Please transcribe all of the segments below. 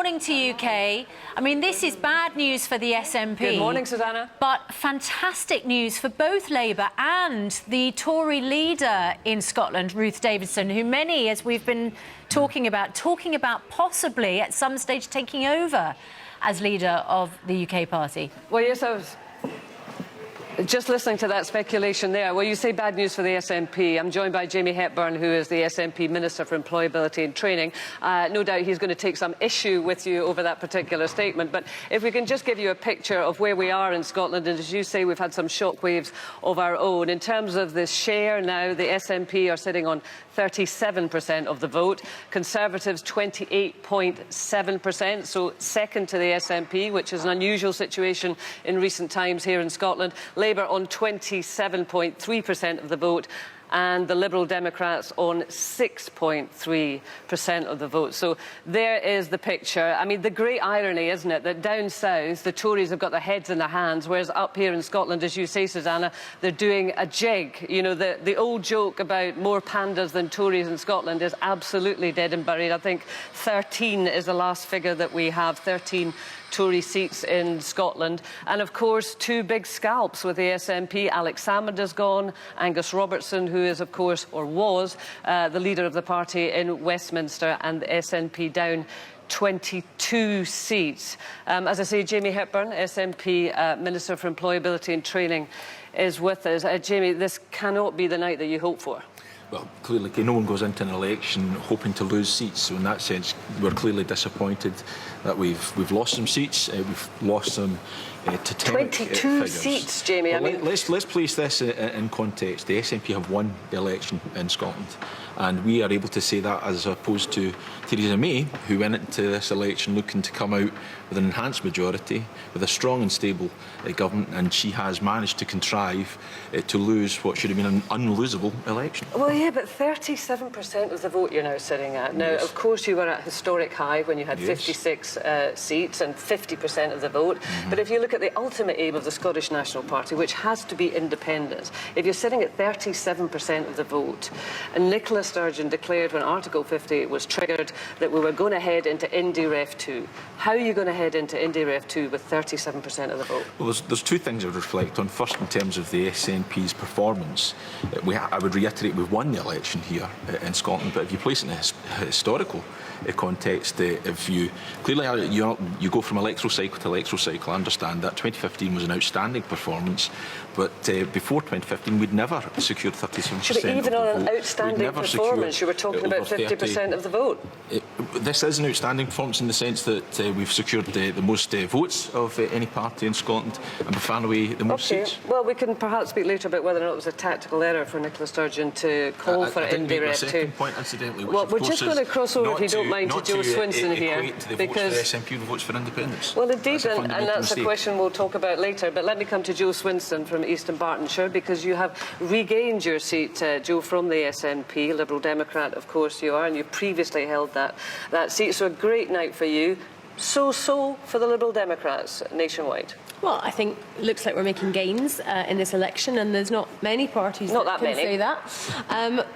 morning to you, Kay. I mean, this is bad news for the SNP. Good morning, Susanna. But fantastic news for both Labour and the Tory leader in Scotland, Ruth Davidson, who many, as we've been talking about possibly at some stage taking over as leader of the UK party. Well, yes, I was just listening to that speculation there. Well, you say bad news for the SNP. I'm joined by Jamie Hepburn, who is the SNP Minister for Employability and Training. No doubt he's going to take some issue with you over that particular statement. But if we can just give you a picture of where we are in Scotland, and as you say, we've had some shockwaves of our own. In terms of the share now, the SNP are sitting on 37% of the vote. Conservatives, 28.7%, so second to the SNP, which is an unusual situation in recent times here in Scotland. Labour on 27.3% of the vote, and the Liberal Democrats on 6.3% of the vote. So there is the picture. I mean, the great irony, isn't it, that down south the Tories have got their heads in their hands, whereas up here in Scotland, as you say, Susanna, they're doing a jig. You know, the old joke about more pandas than Tories in Scotland is absolutely dead and buried. I think 13 is the last figure that we have, 13 Tory seats in Scotland. And of course, two big scalps with the SNP. Alex Salmond is gone. Angus Robertson, who is, of course, or was, the leader of the party in Westminster, and the SNP down 22 seats. As I say, Jamie Hepburn, SNP Minister for Employability and Training, is with us. Jamie, this cannot be the night that you hope for. Well, clearly, no one goes into an election hoping to lose seats. So in that sense, we're clearly disappointed that we've lost some seats. We've lost them to 22 seats, Jamie. Well, I mean, let's place this in context. The SNP have won the election in Scotland, and we are able to say that as opposed to Theresa May, who went into this election looking to come out with an enhanced majority, with a strong and stable government, and she has managed to contrive to lose what should have been an unlosable election. Well, yeah, but 37% of the vote you're now sitting at. Now, Yes. of course, you were at a historic high when you had 56 seats and 50% of the vote. But if you look at the ultimate aim of the Scottish National Party, which has to be independence, if you're sitting at 37% of the vote, and Nicola Sturgeon declared when Article 50 was triggered that we were going to head into Indy Ref 2, how are you going to head into Indy Ref 2 with 37% of the vote? Well, there's two things I would reflect on. First, in terms of the SNP's performance, I would reiterate we've won the election here in Scotland, but if you place it in a historical context, if you clearly you go from electoral cycle to electoral cycle, I understand that 2015 was an outstanding performance, but before 2015 we'd never secured 37%. But even on an outstanding performance, you were talking about 50% of the vote. This is an outstanding performance in the sense that we've secured the most votes of any party in Scotland, and by far and away the most seats. Well, we can perhaps speak later about whether or not it was a tactical error for Nicola Sturgeon to call for Indy Ref 2. Second point, incidentally, which well, we're just going to cross over, if you don't mind, to Joe Swinson here, because the SNP votes for independence. Well, indeed, and that's a question we'll talk about later. But let me come to Joe Swinson from Eastern Bartonshire, because you have regained your seat, Joe, from the SNP, Liberal Democrat, of course you are, and you previously held that seat. So a great night for you. So for the Liberal Democrats nationwide. Well, I think it looks like we're making gains in this election, and there's not many parties that can say that.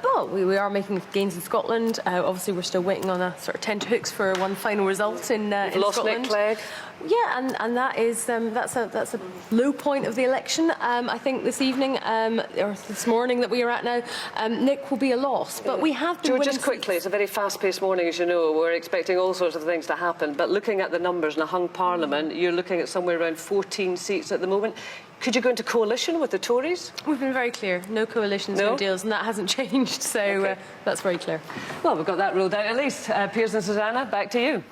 Well, we are making gains in Scotland. Obviously, we're still waiting on a sort of tenterhooks for one final result in lost Scotland. Nick Clegg. Yeah, and that is that's a low point of the election. I think this evening or this morning that we are at now, Nick will be a loss. But we have been. Joe, just quickly, it's a very fast-paced morning, as you know. We're expecting all sorts of things to happen. But looking at the numbers in a hung Parliament, you're looking at somewhere around 14 seats at the moment. Could you go into coalition with the Tories? We've been very clear. No coalitions, no deals, and that hasn't changed. So that's very clear. Well, we've got that ruled out at least. Piers and Susanna, back to you.